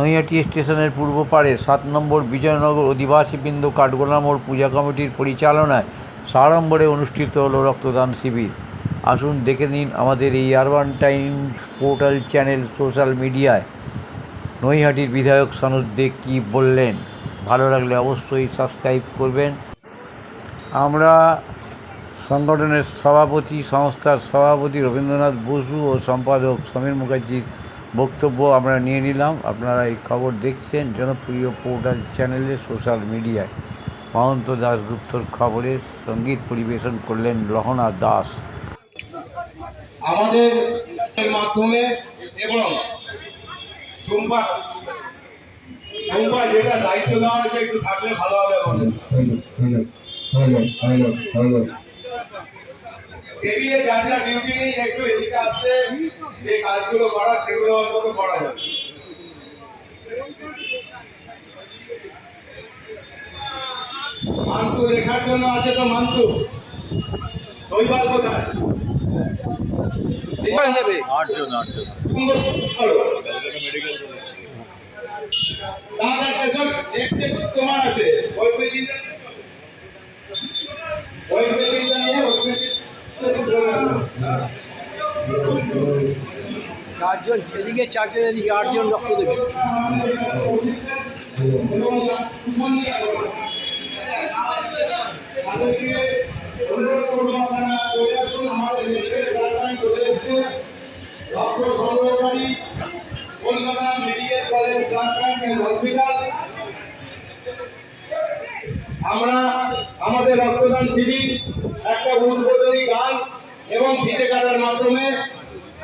নৈহাটি স্টেশনের পূর্ব পাড়ে ৭ নম্বর বিজয়নগর অধিবাসীবৃন্দ কাঠগোলা মোড় পূজা কমিটির পরিচালনায় সাড়ম্বরে অনুষ্ঠিত হলো রক্তদান শিবির। আসুন দেখে নিন আমাদের এই urban Times portal channel social মিডিয়ায় নৈহাটির বিধায়ক সনোজ দে কী বললেন। ভালো লাগলে অবশ্যই সাবস্ক্রাইব করবেন। আমরা সংগঠনের সভাপতি, সংস্থার সভাপতি রবীন্দ্রনাথ বসু ও সম্পাদক সমীর মুখার্জির বক্তব্য আমরা নিয়ে নিলাম। আপনারা এই খবর দেখছেন জনপ্রিয় পোর্টাল চ্যানেলে সোশ্যাল মিডিয়ায়। মহন্ত দাশগুপ্তর খবরের সঙ্গীত পরিবেশন করলেন লহনা দাস। আমাদের মাধ্যমে এবং যেটা দায়িত্ব দেওয়া আছে একটু থাকলে ভালো হবে। টেবিলে যার যা ডিউটি নেই একটু এদিকে আসছে, যে কাজগুলো করা সেগুলো অন্তত করা যাবে। মান্তু লেখার জন্য আছে তো মান্তু শৈবাল কোথায়? তোমার আছে ওই পেশিটা নিয়ে চারজন এদিকে, চারজন এদিকে, 8 জন রক্ত দেবে। Kolkata medical college blood bank and hospital আমরা আমাদের রক্তদান শিবির একটা উদ্বোধনী গান এবং ফিতে কাটার মাধ্যমে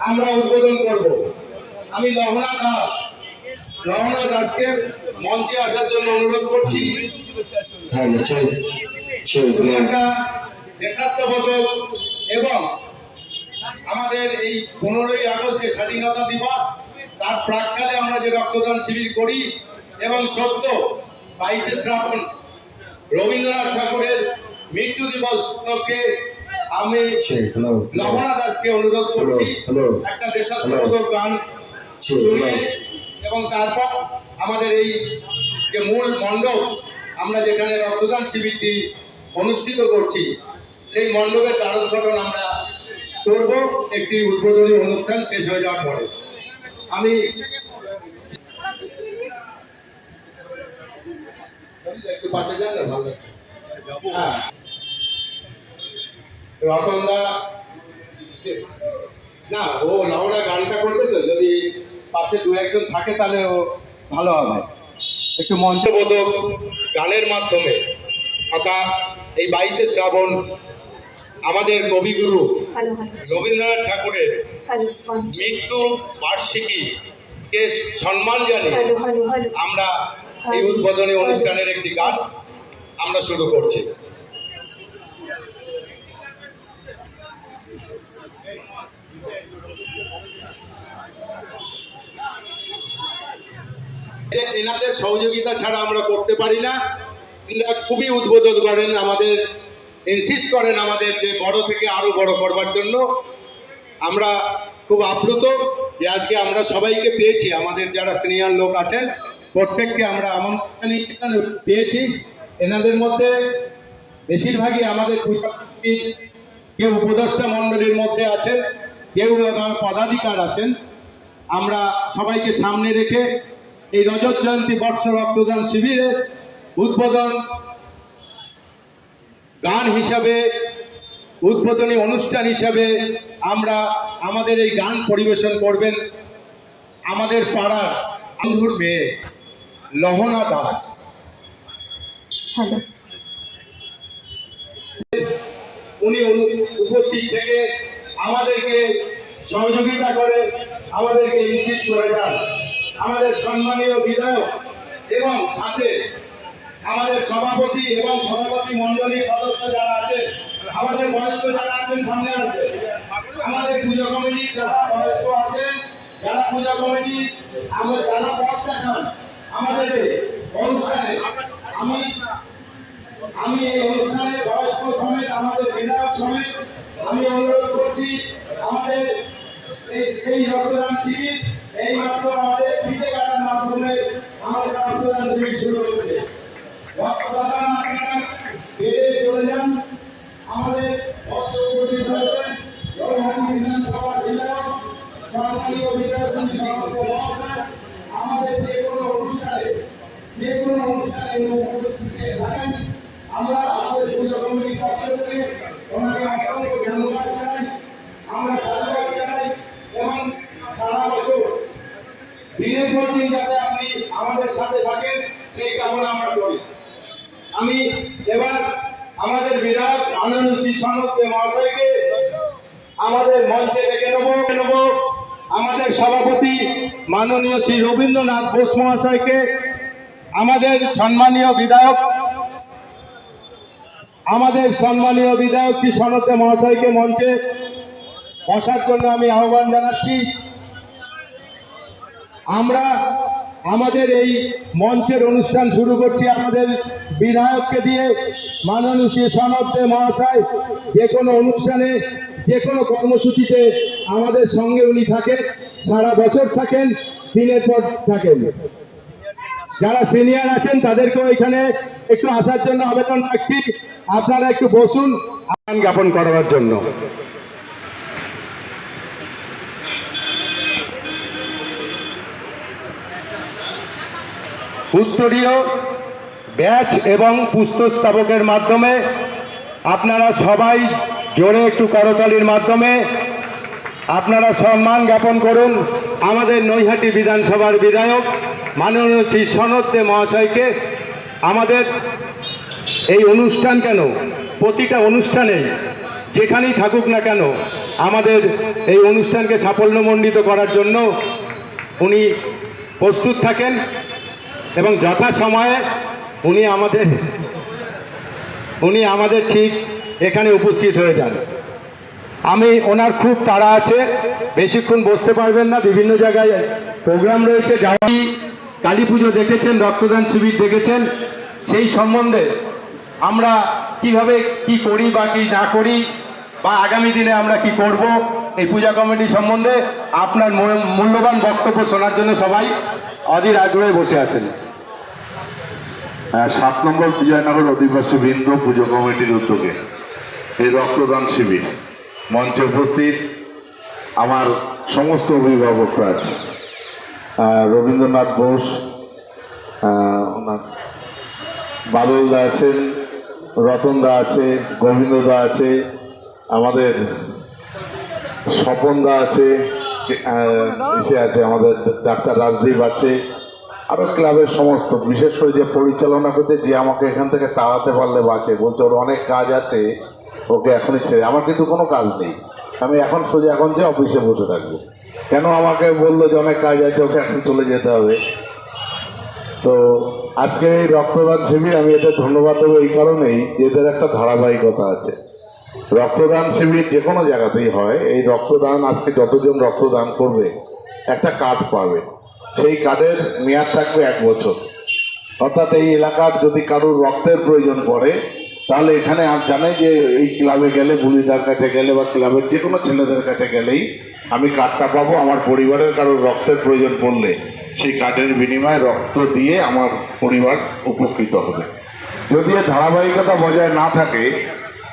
আমরা উদ্বোধন করব। আমি লহনা দাসকে মঞ্চে আসার জন্য অনুরোধ করছি। একটা দেশাত্মবোধক এবং আমাদের এই 15ই আগস্ট যে স্বাধীনতা দিবস তার প্রাককালে আমরা যে রক্তদান শিবির করি এবং সত্য 22শে শ্রাবণ রবীন্দ্রনাথ ঠাকুরের মৃত্যু দিবস উপলক্ষে আমি লহনা দাসকে অনুরোধ করছি একটা দেশাত্মবোধক গান শুনিয়ে, এবং তারপর আমাদের এই যে মূল মণ্ডপ আমরা যেখানে রক্তদান শিবিরটি অনুষ্ঠিত করছি সেই মণ্ডপের কারণ গঠন আমরা করব একটি উদ্বোধনী অনুষ্ঠান শেষ হয়ে যাওয়ার পরে। আমি একটু পাশে যান না, ভালো রতনদা না, ও লাউড়া গানটা করবে তো, যদি পাশে 2-1 থাকে তাহলে ও ভালো হবে। একটু মঞ্চবোধক গানের মাধ্যমে অর্থাৎ এই 22শে শ্রাবণ আমাদের কবিগুরু রবীন্দ্রনাথ ঠাকুরের মৃত্যু বার্ষিকীকে সম্মান জানিয়ে আমরা এই উদ্বোধনী অনুষ্ঠানের একটি গান আমরা শুরু করছি। এনাদের সহযোগিতা ছাড়া আমরা করতে পারি না। এনারা খুবই উদ্বোধন করেন, আমাদের ইনসিস্ট করেন আমাদের যে বড় থেকে আরো বড় করবার জন্য। আমরা খুব আপ্লুত যে আজকে আমরা সবাইকে পেয়েছি, আমাদের যারা সিনিয়র লোক আছেন প্রত্যেককে আমরা আমন্ত্রণ পেয়েছি। এনাদের মধ্যে বেশিরভাগই আমাদের কেউ উপদেষ্টা মণ্ডলীর মধ্যে আছেন, কেউ পদাধিকার আছেন। আমরা সবাইকে সামনে রেখে এই রজত জয়ন্তী বর্ষ রক্তদান শিবিরের উদ্বোধন গান হিসাবে, উদ্বোধনী অনুষ্ঠান হিসাবে আমরা আমাদের এই গান পরিবেশন করবেন আমাদের পাড়ার বন্ধুর মেয়ে লহনা দাস। উনি উপস্থিত থেকে আমাদেরকে সহযোগিতা করে, আমাদেরকে ইনসিস্ট করে যান। আমাদের সম্মানীয় বিধায়ক এবং সাথে আমাদের সভাপতি এবং সভাপতি মন্ডলীর সদস্য যারা আছে, আমাদের বয়স্ক যারা আছেন সামনে আসবে। আমাদের পুজো কমিটি যারা বয়স্ক আছেন, যারা পুজো কমিটি যারা পথ দেখান আমাদের অনুষ্ঠানে, আমি এই অনুষ্ঠানে বয়স্ক সমেত আমাদের বিধায়ক সমেত আমি অনুরোধ করছি আমাদের এই রক্তদান শিবির এই মাত্র আমাদের ফিতে কাটার মাধ্যমে রক্তদান শিবির শুরু হচ্ছে। রক্তদান আপনারা বেড়ে চলে যান। আমাদের বক্তব্য হয়েছেন জগন্নাথ বিধানসভার বিধায়ক, সম্মানীয় বিধায়ক সভাপতি মহাশয়। আমাদের যে কোনো অনুষ্ঠানে উপস্থিত থাকেন। আমরা আমাদের পুজো কমিটির পক্ষ থেকে ওনাকে অসংখ্য ধন্যবাদ জানাই, আমরা সাধুবাদ জানাই এবং সারা বছর দিনের পর দিন যাতে আপনি আমাদের সাথে থাকেন সেই কামনা আমরা করি। আমি এবার আমাদের বিধায়ক মাননীয় শ্রী সনদ দে মহাশয়কে আমাদের মঞ্চে ডেকে নেব। আমাদের সভাপতি মাননীয় শ্রী রবীন্দ্রনাথ বোস মহাশয়কে, আমাদের সম্মানীয় বিধায়ক শ্রী সনদ দে মহাশয়কে মঞ্চে বসার জন্য আমি আহ্বান জানাচ্ছি। আমরা আমাদের এই মঞ্চের অনুষ্ঠান শুরু করছি আমাদের বিধায়ককে দিয়ে। মাননীয় শ্রী সনদ দে মহাশয় যে কোনো অনুষ্ঠানে, যে কোনো কর্মসূচিতে আমাদের সঙ্গে উনি থাকেন, সারা বছর থাকেন, দিনের পর থাকেন। যারা সিনিয়র আছেন তাদেরকেও এখানে একটু আসার জন্য আবেদন রাখছি, আপনারা একটু বসুন আহ্বান জ্ঞাপন করার জন্য। উত্তরীয় ব্যাচ এবং পুষ্পস্তবকের মাধ্যমে আপনারা সবাই জোরে একটু করতালির মাধ্যমে আপনারা সম্মান জ্ঞাপন করুন আমাদের নৈহাটি বিধানসভার বিধায়ক মাননীয় শ্রী সনদ দে মহাশয়কে। আমাদের এই অনুষ্ঠান কেন, প্রতিটা অনুষ্ঠানেই যেখানেই থাকুক না কেন, আমাদের এই অনুষ্ঠানকে সাফল্যমণ্ডিত করার জন্য উনি প্রস্তুত থাকেন এবং যথাসময়ে উনি আমাদের ঠিক এখানে উপস্থিত হয়ে যান। আমি ওনার খুব তাড়া আছে, বেশিক্ষণ বসতে পারবেন না, বিভিন্ন জায়গায় প্রোগ্রাম রয়েছে। যারা কালী পুজো দেখেছেন, রক্তদান শিবির দেখেছেন, সেই সম্বন্ধে আমরা কিভাবে কি করি বা কি না করি বা আগামী দিনে আমরা কি করব, এই পূজা কমিটি সম্বন্ধে আপনার মূল্যবান বক্তব্য শোনার জন্য সবাই অধীর আগ্রহে বসে আছেন। 7 নম্বর বিজয়নগর অধিবাসী বৃন্দ পুজো কমিটির উদ্যোগে এই রক্তদান শিবির মঞ্চে উপস্থিত আমার সমস্ত অভিভাবকরা আছে। রবীন্দ্রনাথ বোস, ওনার বাদলদা আছেন, রতনদা আছে, গোবিন্দদা আছে, আমাদের স্বপনদা আছে, এসে আছে আমাদের ডাক্তার রাজদীপ আছে, আরও ক্লাবের সমস্ত, বিশেষ করে যে পরিচালনা করছে, যে আমাকে এখান থেকে তাড়াতে পারলে বাঁচে, বলছে ওর অনেক কাজ আছে, ওকে এখনই ছেড়ে। আমার কিন্তু কোনো কাজ নেই, আমি এখন সোজা এখন যে অফিসে বসে থাকবো। কেন আমাকে বললো যে অনেক কাজ আছে, ওকে এখন চলে যেতে হবে। তো আজকে এই রক্তদান শিবির আমি এদের ধন্যবাদ দেবো এই কারণেই যে এদের একটা ধারাবাহিকতা আছে। রক্তদান শিবির যে কোনো জায়গাতেই হয়, এই রক্তদান আজকে যতজন রক্তদান করবে একটা কার্ড পাবে, সেই কার্ডের মেয়াদ থাকবে 1 বছর। অর্থাৎ এই এলাকার যদি কারোর রক্তের প্রয়োজন পড়ে তাহলে এখানে জানে যে এই ক্লাবে গেলে, বুলিদার কাছে গেলে বা ক্লাবের যে কোনো ছেলেদের কাছে গেলেই আমি কার্ডটা পাবো। আমার পরিবারের কারোর রক্তের প্রয়োজন পড়লে সেই কার্ডের বিনিময়ে রক্ত দিয়ে আমার পরিবার উপকৃত হবে। যদি এর ধারাবাহিকতা বজায় না থাকে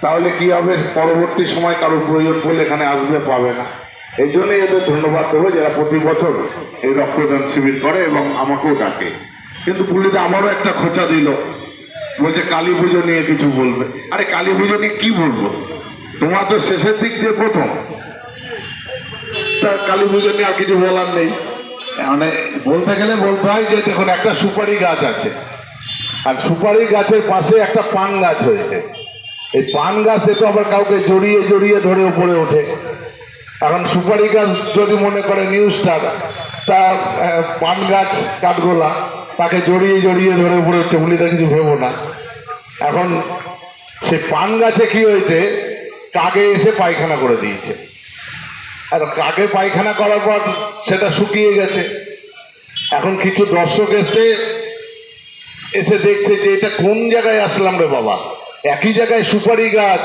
তাহলে কি হবে, পরবর্তী সময় কারোর প্রয়োজন পড়লে এখানে আসবে, পাবে না। এই জন্যই এদের ধন্যবাদ দেবো যারা প্রতি বছর এই রক্তদান শিবির করে এবং আমাকেও ডাকে। কিন্তু পুলিশে আমারও একটা খোঁচা দিল, বলছে কালী পুজো নিয়ে কিছু বলবে। আরে কালী পুজো নিয়ে কি বলবো, তোমার তো শেষের দিক দিয়ে প্রথম, তা কালী পুজো নিয়ে আর কিছু বলার নেই। মানে বলতে গেলে বলতে হয় যে দেখুন একটা সুপারি গাছ আছে, আর সুপারি গাছের পাশে একটা পান গাছ হয়েছে। এই পান গাছে তো আবার কাউকে জড়িয়ে জড়িয়ে ধরে উপরে ওঠে। এখন সুপারি গাছ যদি মনে করে নিউ স্টার, তার পান গাছ কাঠগোলা, তাকে জড়িয়ে জড়িয়ে ধরে উপরে উঠছে, বলিতে কিছু ভেবো না। এখন সে পান গাছে কি হয়েছে, কাকে এসে পায়খানা করে দিয়েছে, আর কাকে পায়খানা করার পর সেটা শুকিয়ে গেছে। এখন কিছু দর্শক এসে দেখছে যে এটা কোন জায়গায় আসলাম রে বাবা, একই জায়গায় সুপারি গাছ,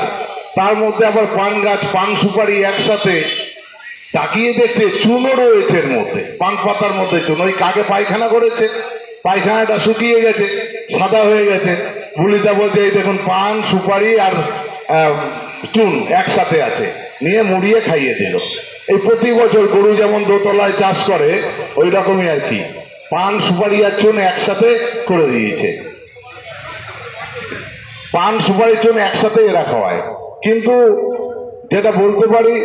তার মধ্যে আবার পান গাছ, পান সুপারি একসাথে। তাকিয়ে দেখছে চুনো রয়েছে এর মধ্যে, পান পাতার মধ্যে চুনো, ওই কাকে পায়খানা করেছে। পায়খানাটা শুকিয়ে গেছে, সাদা হয়ে গেছে। বুলিটা বলছে এই দেখুন পান সুপারি আর চুন একসাথে আছে, নিয়ে মুড়িয়ে খাইয়ে দিল। এই প্রতি বছর গরু যেমন দোতলায় চাষ করে ওই রকমই আর কি, পান সুপারি আর চুন একসাথে করে দিয়েছে। পান সুপারি চুন একসাথে এরা খাওয়ায়। কিন্তু যেটা বলতে পারি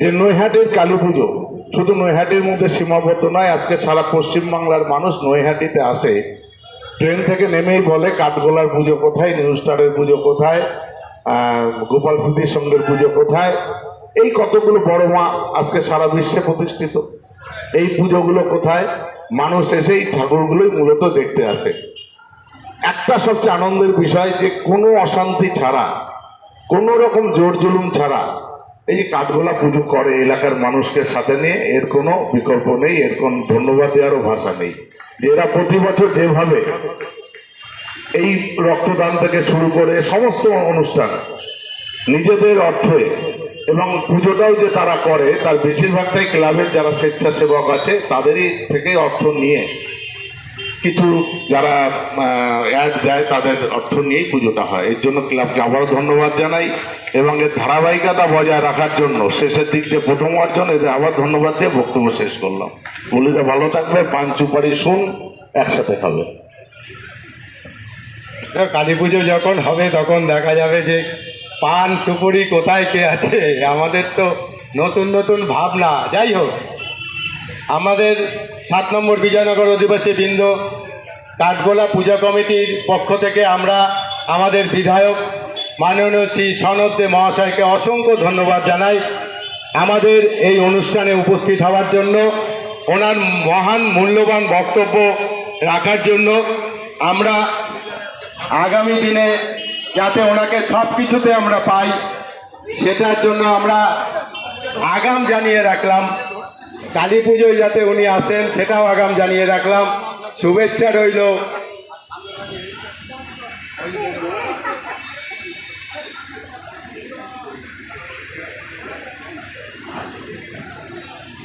যে নৈহাটির কালী পুজো শুধু নৈহাটির মধ্যে সীমাবদ্ধ নয়। আজকে সারা পশ্চিমবাংলার মানুষ নৈহাটিতে আসে, ট্রেন থেকে নেমেই বলে কাঠগোলার পুজো কোথায়, নিউ স্টারের পুজো কোথায়, গোপাল স্মৃতির সঙ্গের পুজো কোথায়। এই কতগুলো বড় মা আজকে সারা বিশ্বে প্রতিষ্ঠিত, এই পুজোগুলো কোথায়? মানুষ এসে এই ঠাকুরগুলোই মূলত দেখতে আসে। একটা সবচেয়ে আনন্দের বিষয় যে কোনো অশান্তি ছাড়া, কোনো রকম জোর জুলুম ছাড়া এই যে কাঠগোলা পুজো করে এলাকার মানুষকে সাথে নিয়ে, এর কোনো বিকল্প নেই, এর কোনো ধন্যবাদ দেওয়ারও ভাষা নেই। যে এরা প্রতি বছর যেভাবে এই রক্তদান থেকে শুরু করে সমস্ত অনুষ্ঠান নিজেদের অর্থে, এবং পুজোটাও যে তারা করে তার বেশিরভাগটাই ক্লাবের যারা স্বেচ্ছাসেবক আছে তাদেরই থেকে অর্থ নিয়ে, কিছু যারা অ্যাড দেয় তাদের অর্থ নিয়েই পুজোটা হয়। এর জন্য ক্লাবকে আবারও ধন্যবাদ জানাই, এবং এর ধারাবাহিকতা বজায় রাখার জন্য শেষের দিক দিয়ে প্রথম হওয়ার জন্য এদের আবার ধন্যবাদ দিয়ে বক্তব্য শেষ করলাম। বলিতে ভালো থাকবে, পান সুপারি শুন একসাথে খাবে। কালী পুজো যখন হবে তখন দেখা যাবে যে পান সুপুরি কোথায় কে আছে। আমাদের তো নতুন নতুন ভাবনা। যাই হোক, আমাদের 7 নম্বর বিজয়নগর অধিবাসী বৃন্দ কাঠগোলা পূজা কমিটির পক্ষ থেকে আমরা আমাদের বিধায়ক মাননীয় শ্রী সনদ দে মহাশয়কে অসংখ্য ধন্যবাদ জানাই আমাদের এই অনুষ্ঠানে উপস্থিত হওয়ার জন্য, ওনার মহান মূল্যবান বক্তব্য রাখার জন্য। আমরা আগামী দিনে যাতে ওনাকে সব কিছুতে আমরা পাই সেটার জন্য আমরা আগাম জানিয়ে রাখলাম। কালী পুজোয় যাতে উনি আসেন সেটাও আগাম জানিয়ে রাখলাম। শুভেচ্ছা রইল।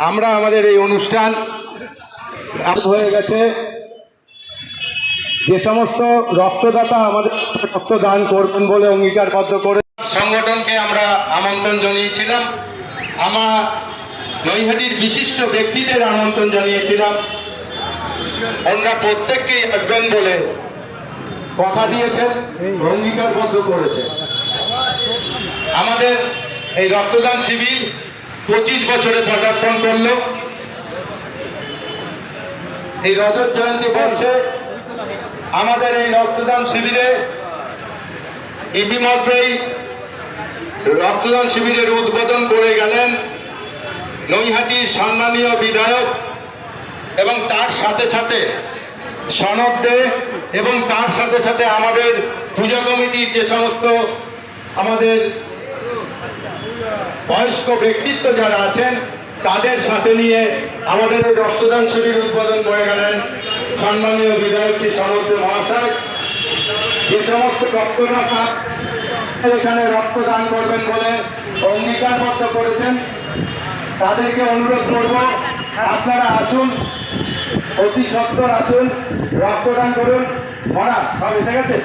আমরা আমাদের এই অনুষ্ঠান হয়ে গেছে। যে সমস্ত রক্তদাতা আমাদের রক্তদান করবেন বলে অঙ্গীকারবদ্ধ করে সংগঠনকে আমরা আমন্ত্রণ জানিয়েছিলাম, আমার নৈহাটির বিশিষ্ট ব্যক্তিদের আমন্ত্রণ জানিয়েছিলাম। ওনারা প্রত্যেককেই আসবেন বলে কথা দিয়েছেন, অঙ্গীকারবদ্ধ করেছেন। আমাদের এই রক্তদান শিবির 25 বছরে পদার্পণ করল। এই রজত জয়ন্তী বর্ষে আমাদের এই রক্তদান শিবিরে ইতিমধ্যেই রক্তদান শিবিরের উদ্বোধন করে গেলেন নৈহাটির সম্মানীয় বিধায়ক, এবং তার সাথে সাথে সনদ দে, এবং তার সাথে সাথে আমাদের পূজা কমিটির যে সমস্ত আমাদের বয়স্ক ব্যক্তিত্ব যারা আছেন তাদের সাথে নিয়ে আমাদের এই রক্তদান শিবির উদ্বোধন করে গেলেন সম্মানীয় বিধায়ক শ্রী সনদ দে মহাশয়। যে সমস্ত রক্তদাতা এখানে রক্তদান করবেন বলে অঙ্গীকারবদ্ধ করেছেন তাদেরকে অনুরোধ করব, আপনারা আসুন, অতি সত্বর আসুন, রক্তদান করুন। ভরা সব এসে গেছে।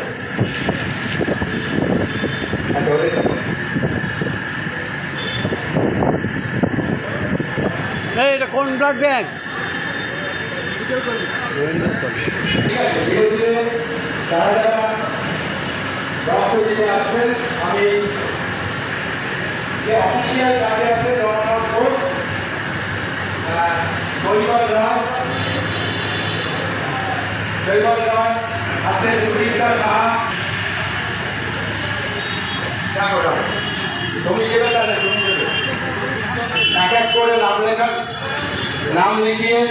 এটা কোন ব্লাড ব্যাংক? রক্ত দিতে আসবেন, আমি যে অফিসিয়াল কাজে আছে জনগণ ঘোষ, শৈবল রায় আছেন, সুবিধা সাহা, তুমি দেবে তাহলে তুমি দেবে। এক এক করে নাম লেখা, নাম লিখিয়ে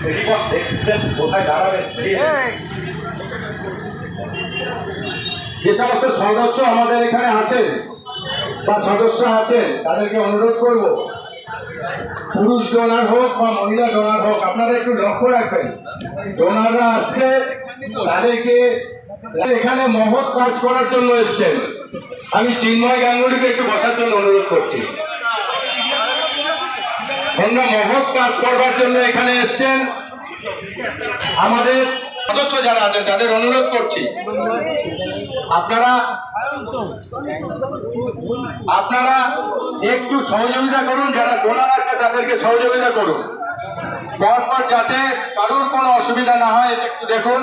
রিপোর্ট দেখছেন কোথায় দাঁড়াবে। যে সমস্ত সদস্য আমাদের এখানে আছেন বা সদস্য আছেন তাদেরকে অনুরোধ করব, পুরুষ ডোনার হোক বা মহিলা ডোনার হোক, আপনারা একটু লক্ষ্য রাখবেন। ডোনাররা আসছে, তাদেরকে এখানে মহৎ কাজ করার জন্য এসছেন। আমি চিন্ময় গাঙ্গুলিকে একটু বসার জন্য অনুরোধ করছি। ওনারা মহৎ কাজ করবার জন্য এখানে এসছেন, আমাদের সদস্য যারা আছেন তাদের অনুরোধ করছি আপনারা একটু সহযোগিতা করুন, যারা ডোনার আছে তাদেরকে সহযোগিতা করুন, পরপর যাতে কারোর কোনো অসুবিধা না হয় এটা একটু দেখুন।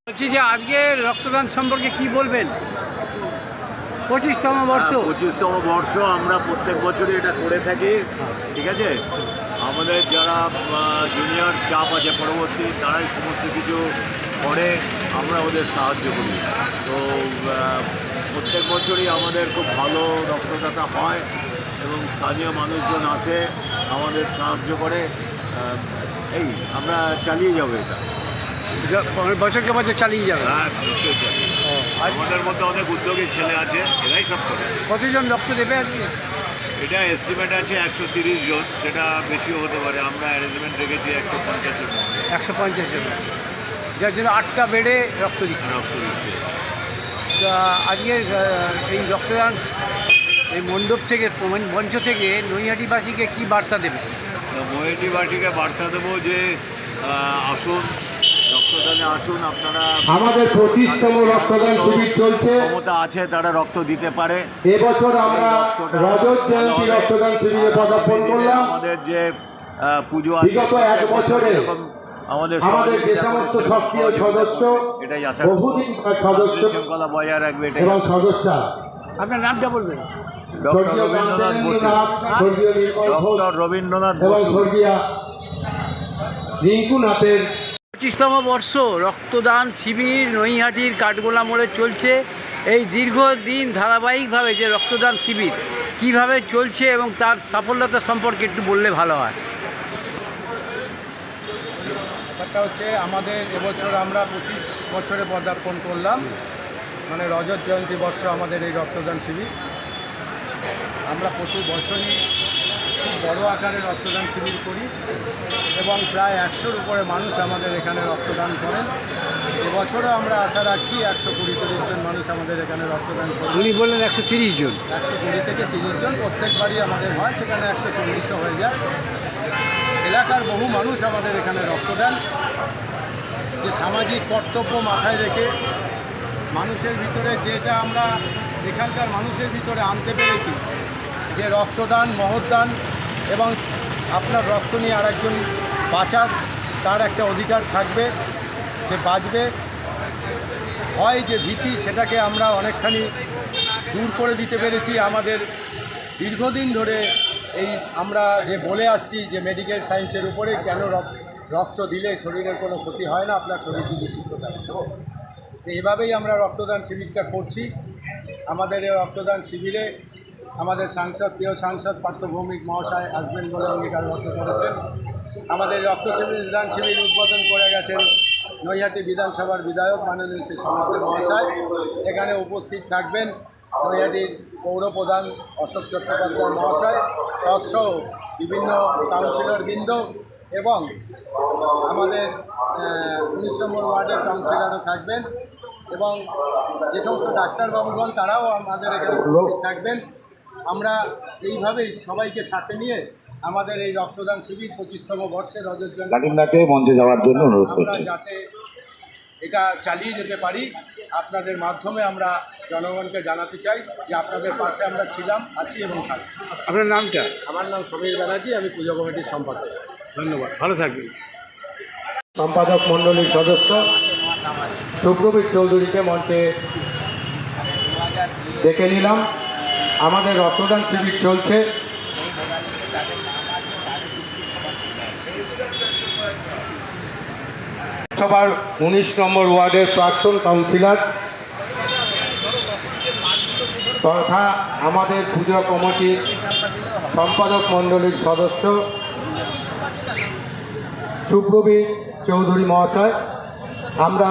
বলছি যে আজকে রক্তদান সম্পর্কে কি বলবেন? 25তম বর্ষ। 25তম বর্ষ আমরা প্রত্যেক বছরই এটা করে থাকি, ঠিক আছে। আমাদের যারা জুনিয়র স্টাফ আছে পরবর্তী তারাই সমস্ত কিছু করে, আমরা ওদের সাহায্য করি। তো প্রত্যেক বছরই আমাদের খুব ভালো রক্তদাতা হয় এবং স্থানীয় মানুষজন আসে আমাদের সাহায্য করে। এই আমরা চালিয়ে যাবো এটা, বছরকে বছর চালিয়ে যাবে। হ্যাঁ নিশ্চয়ই চালিয়ে। আমাদের মধ্যে অনেক উদ্যোগী ছেলে আছে, এরাই সব করে। কতজন রক্ত দেবে আজকে? এটা এস্টিমেট আছে 130 জন, সেটা বেশিও হতে পারে। আমরা অ্যারেঞ্জমেন্ট রেখেছি 150 জন। 150 জন, যার জন্য 8টা বেডে রক্ত দিচ্ছে। তা আজকে এই রক্তদান এই মণ্ডপ থেকে মঞ্চ থেকে নৈহাটিবাসীকে কি বার্তা দেবে? নৈহাটিবাসীকে বার্তা দেবো যে আসুন, রক্তদানে আসুন। আপনারা আমাদের 25তম রক্তদান শিবির চলছে, ক্ষমতা আছে তারা রক্ত দিতে পারে। এবছর আমরা রজত জয়ন্তী রক্তদান শিবিরে পদার্পণ করলাম। আমাদের যে পুজো বিগত এক বছরে আমাদের যে সমস্ত সক্রিয় সদস্য, এটাই আশা বহুদিন সদস্য শৃঙ্খলা বজায় রাখবে, এটাই। এবং সদস্যা আপনার নামটা বলবেন? ডক্টর রবীন্দ্রনাথ বসু, স্বর্গীয় নির্মল ঘোষ ডক্টর রবীন্দ্রনাথ এবং বসু, স্বর্গীয়া রিঙ্কু নাথের 25তম বর্ষ রক্তদান শিবির নৈহাটির কাঠগোলা মোড়ে চলছে। এই দীর্ঘদিন ধারাবাহিকভাবে যে রক্তদান শিবির কিভাবে চলছে এবং তার সাফল্যতা সম্পর্কে একটু বললে ভালো হয়। ব্যাপারটা হচ্ছে আমাদের এবছর আমরা 25 বছরে পদার্পণ করলাম, মানে রজত জয়ন্তী বর্ষ আমাদের এই রক্তদান শিবির। আমরা প্রতি বছরই খুব বড় আকারে রক্তদান শিবির করি এবং প্রায় 100-র উপরে মানুষ আমাদের এখানে রক্তদান করেন। এবছরও আমরা আশা রাখছি 120-30 জন মানুষ আমাদের এখানে রক্তদান করেন। উনি বললেন 130 জন। 120 থেকে 30 জন প্রত্যেকবারই আমাদের হয়, সেখানে 140 হয়ে যায়। এলাকার বহু মানুষ আমাদের এখানে রক্ত দেন। যে সামাজিক কর্তব্য মাথায় রেখে মানুষের ভিতরে যেটা আমরা এখানকার মানুষের ভিতরে আনতে পেরেছি, যে রক্তদান মহৎদান এবং আপনার রক্ত নিয়ে আরেকজন বাঁচার তার একটা অধিকার থাকবে, সে বাঁচবে। হয় যে ভীতি, সেটাকে আমরা অনেকখানি দূর করে দিতে পেরেছি। আমাদের দীর্ঘদিন ধরে এই আমরা যে বলে আসছি যে মেডিকেল সায়েন্সের উপরে কেন রক্ত দিলে শরীরের কোনো ক্ষতি হয় না, আপনার শরীর যদি সুস্থ থাকে। তো এইভাবেই আমরা রক্তদান শিবিরটা করছি। আমাদের এই রক্তদান শিবিরে আমাদের প্রিয় সাংসদ পার্থ ভৌমিক মহাশয় আসবেন বলে অঙ্গীকারবদ্ধ করেছেন। আমাদের রক্তদান শিবির উদ্বোধন করে গেছেন নৈহাটি বিধানসভার বিধায়ক মাননীয় শ্রী সমাজদেব মহাশয়। এখানে উপস্থিত থাকবেন নৈহাটির পৌরপ্রধান অশোক চট্টোপাধ্যায় মহাশয়, তৎসহ বিভিন্ন কাউন্সিলরবৃন্দ এবং আমাদের 19 নম্বর ওয়ার্ডের কাউন্সিলরও থাকবেন এবং যে সমস্ত ডাক্তারবাবুগণ তারাও আমাদের এখানে উপস্থিত থাকবেন। আমরা এইভাবেই সবাইকে সাথে নিয়ে আমাদের এই রক্তদান শিবির 25তম বর্ষে রজত জয়ন্তী মঞ্চে যাওয়ার জন্য অনুরোধ আমরা যাতে এটা চালিয়ে যেতে পারি, আপনাদের মাধ্যমে আমরা জনগণকে জানাতে চাই যে আপনাদের পাশে আমরা ছিলাম, আছি এবং থাকব। আপনার নামটা? আমার নাম সমীর ব্যানার্জি, আমি পুজো কমিটির সম্পাদক। ধন্যবাদ, ভালো থাকবেন। সম্পাদক মণ্ডলীর সদস্য সুপ্রবীর চৌধুরীকে মঞ্চে ডেকে নিলাম। আমাদের রক্তদান শিবির চলছে। সবার 19 নম্বর ওয়ার্ডের প্রাক্তন কাউন্সিলর তথা আমাদের পুজো কমিটির সম্পাদক মণ্ডলীর সদস্য সুপ্রবীর চৌধুরী মহাশয়, আমরা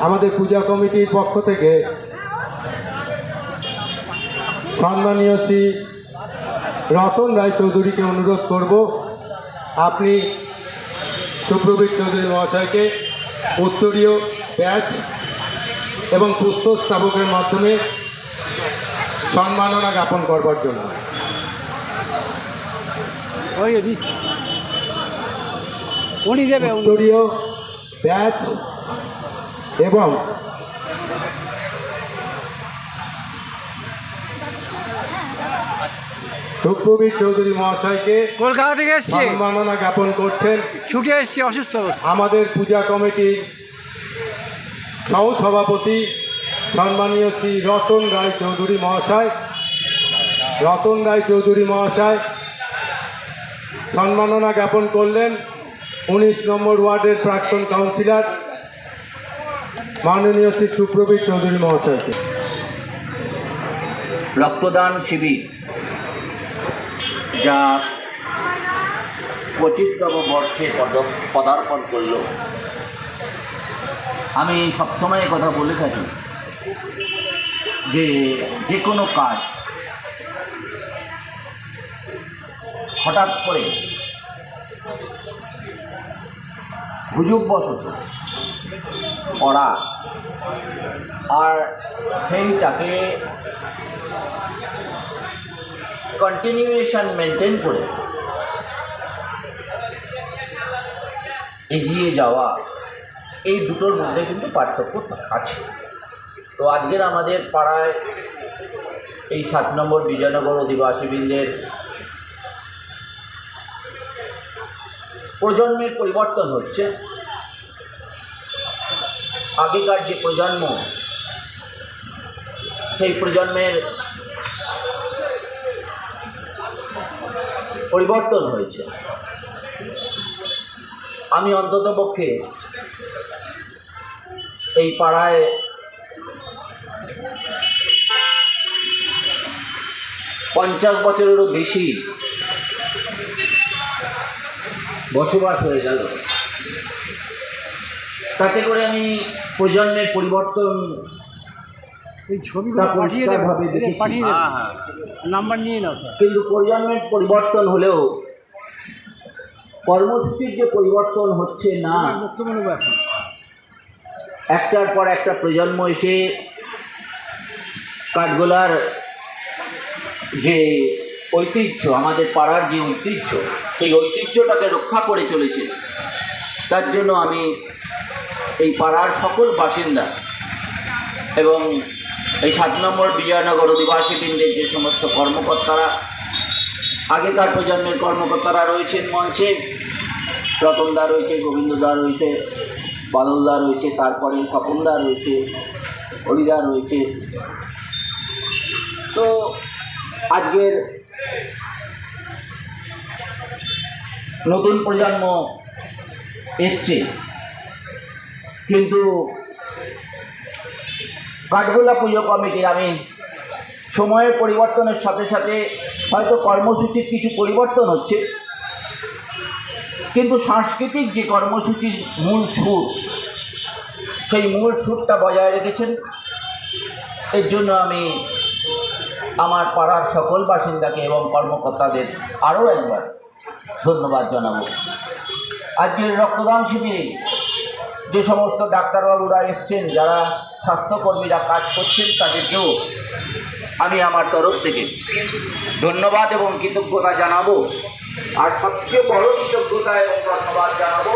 আমাদের পূজা কমিটির পক্ষ থেকে সম্মানীয় শ্রী রতন রায় চৌধুরীকে অনুরোধ করব, আপনি সুপ্রবীর চৌধুরী মহাশয়কে উত্তরীয় ব্যাচ এবং পুষ্পস্তাবকের মাধ্যমে সম্মাননা জ্ঞাপন করবার জন্য। ওই দিচ্ছি উনি দেবে উত্তরীয় ব্যাচ এবং সুপ্রবীর চৌধুরী মহাশয়কে কলকাতা থেকে এসছে, সম্মাননা জ্ঞাপন করছেন ছুটে এসছে অসুস্থ অবস্থা। আমাদের পূজা কমিটির সহসভাপতি সম্মানীয় শ্রী রতন রায় চৌধুরী মহাশয়। রতন রায় চৌধুরী মহাশয় সম্মাননা জ্ঞাপন করলেন 19 নম্বর ওয়ার্ডের প্রাক্তন কাউন্সিলর মাননীয় শ্রী সুপ্রবীর চৌধুরী মহাশয়কে। রক্তদান শিবির যা 25তম বর্ষে পদার্পণ করল। আমি সবসময় কথা বলে থাকি যে কোনো কাজ হঠাৎ করে হুজুগবশত করা আর সেইটাকে কন্টিনিউয়েশন মেনটেন করে এগিয়ে যাওয়া, এই দুটোর মধ্যে কিন্তু পার্থক্য আছে। তো আজকের আমাদের পাড়ায় এই 7 নম্বর বিজয়নগর অধিবাসীবৃন্দের প্রজন্মের পরিবর্তন হচ্ছে। আগেকার যে প্রজন্ম, সেই প্রজন্মের পরিবর্তন হয়েছে। আমি অন্ততপক্ষে এই পাড়ায় পঞ্চাশ বছরেরও বেশি বসবাস হয়ে গেল। তাতে করে আমি প্রজন্মের পরিবর্তন এই ছবিগুলো পাঠিয়ে দেবো, পাঠিয়ে দেবো, নাম্বার নিয়ে নাও স্যার। কিন্তু প্রজন্মের পরিবর্তন হলেও কর্মসূচির যে পরিবর্তন হচ্ছে না। বক্তব্য নেবো এখন। একটার পর একটা প্রজন্ম এসে কাঠগোলার যে ঐতিহ্য, আমাদের পাড়ার যে ঐতিহ্য, সেই ঐতিহ্যটাকে রক্ষা করে চলেছে। তার জন্য আমি এই পাড়ার সকল বাসিন্দা এবং এই 7 নম্বর বিজয়নগর অধিবাসীবৃন্দের যে সমস্ত কর্মকর্তারা, আগেকার প্রজন্মের কর্মকর্তারা রয়েছেন মঞ্চে, রতনদা রয়েছে, গোবিন্দদা রয়েছে, বাদলদা রয়েছে, তারপরে স্বপনদা রয়েছে, হরিদা রয়েছে। তো আজকের নতুন প্রজন্ম এসছে, কিন্তু কাঠগোলা পুজো কমিটির আমি সময়ের পরিবর্তনের সাথে সাথে হয়তো কর্মসূচির কিছু পরিবর্তন হচ্ছে, কিন্তু সাংস্কৃতিক যে কর্মসূচির মূল সুর, সেই মূল সুরটা বজায় রেখেছেন। এর জন্য আমি আমার পাড়ার সকল বাসিন্দাকে এবং কর্মকর্তাদের আরও একবার ধন্যবাদ জানাবো। আজকের রক্তদান শিবিরে যে সমস্ত ডাক্তারবাবুরা এসছেন, যারা স্বাস্থ্যকর্মীরা কাজ করছেন, তাদেরকেও আমি আমার তরফ থেকে ধন্যবাদ এবং কৃতজ্ঞতা জানাবো। আর সবচেয়ে বড় কৃতজ্ঞতা এবং ধন্যবাদ জানাবো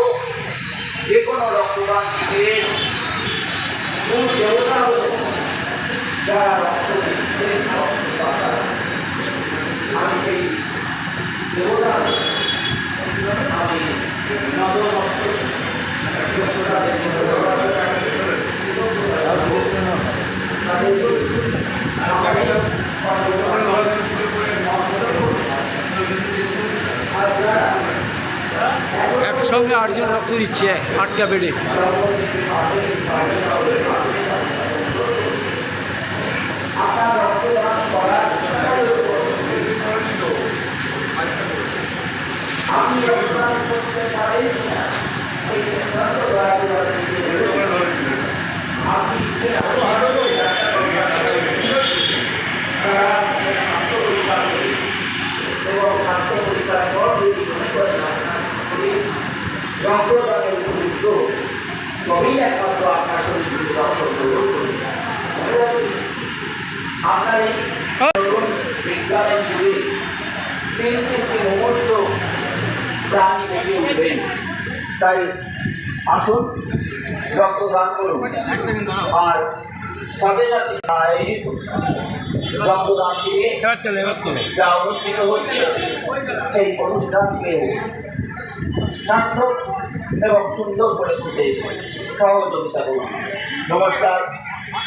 যে কোনো রক্তদান শিবিরের মূল দেবতা হলেন যারা রক্ত দিচ্ছেন। আমি সেই দেবতা আমি একসঙ্গে 8 জন রক্ত দিচ্ছে 8টা বেডে। রক্তদানের গুরুত্ব তবেই একমাত্র আপনার শরীর আপনার এই বিজ্ঞানের যুগে 3 মুহূর্ত প্রাণী বেঁচে উঠবেন। তাই আসুন রক্তদান করুন। আর সাথে সাথে আয়োজিত রক্তদান শিবির যা অনুষ্ঠিত হচ্ছে সেই অনুষ্ঠানকে সার্থক এবং সুন্দর করে তুলতে সহযোগিতা করুন। নমস্কার,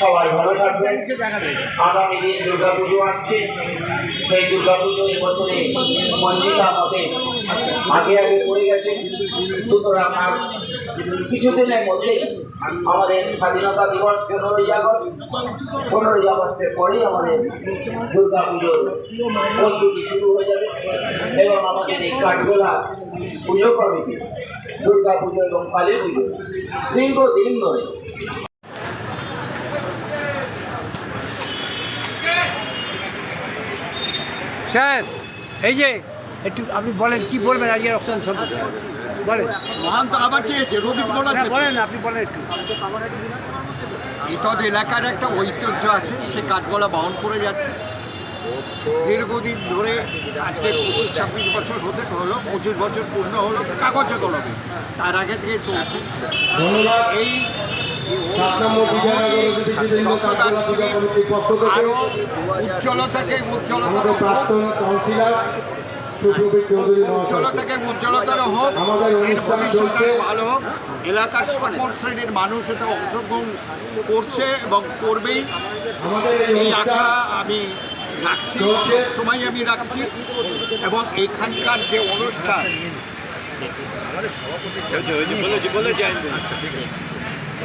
সবাই ভালো থাকবেন। আগামী দিন দুর্গাপুজো আসছে, সেই দুর্গাপুজো এবছরে পঞ্জিকা মতে আগে পড়ে গেছে। সুতরাং আর কিছুদিনের মধ্যেই আমাদের স্বাধীনতা দিবস 15ই আগস্ট। 15ই আগস্টের পরেই আমাদের দুর্গাপুজোর প্রস্তুতি শুরু হয়ে যাবে এবং আমাদের এই কাঠগোলা পুজো কমিটি দুর্গাপুজো এবং কালী পুজো দীর্ঘদিন ধরে স্যার এই যে একটু আপনি বলেন কি বলবেন আজকে রক্তদান সম্পর্কে বলেন। মহান তো আবার কি হয়েছে রবীন্দ্র বলা হ্যাঁ, বলেন আপনি বলেন একটু। ইতদ এলাকার একটা ঐতিহ্য আছে, সে কাঠগোলা বহন করে যাচ্ছে দীর্ঘদিন ধরে। আজকে 25-26 বছর হতে হলো, 25 বছর পূর্ণ হলো কাগজে কলমে, তার আগে থেকে চলছে এই রক্তদান শিবির। আরও উজ্জ্বলতাকে উজ্জ্বলতর উজ্জ্বলতর হোক, এর ভবিষ্যতে ভালো হোক। এলাকার সকল শ্রেণীর মানুষ এতে অংশগ্রহণ করছে এবং করবেই, এই আশা আমি রাখছি, সব সময় আমি রাখছি। এবং এখানকার যে অনুষ্ঠান,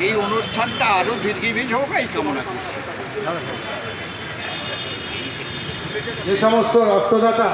এই অনুষ্ঠানটা আরও দীর্ঘজীবী হোক এই কামনা করছি। যে সমস্ত রক্তদাতা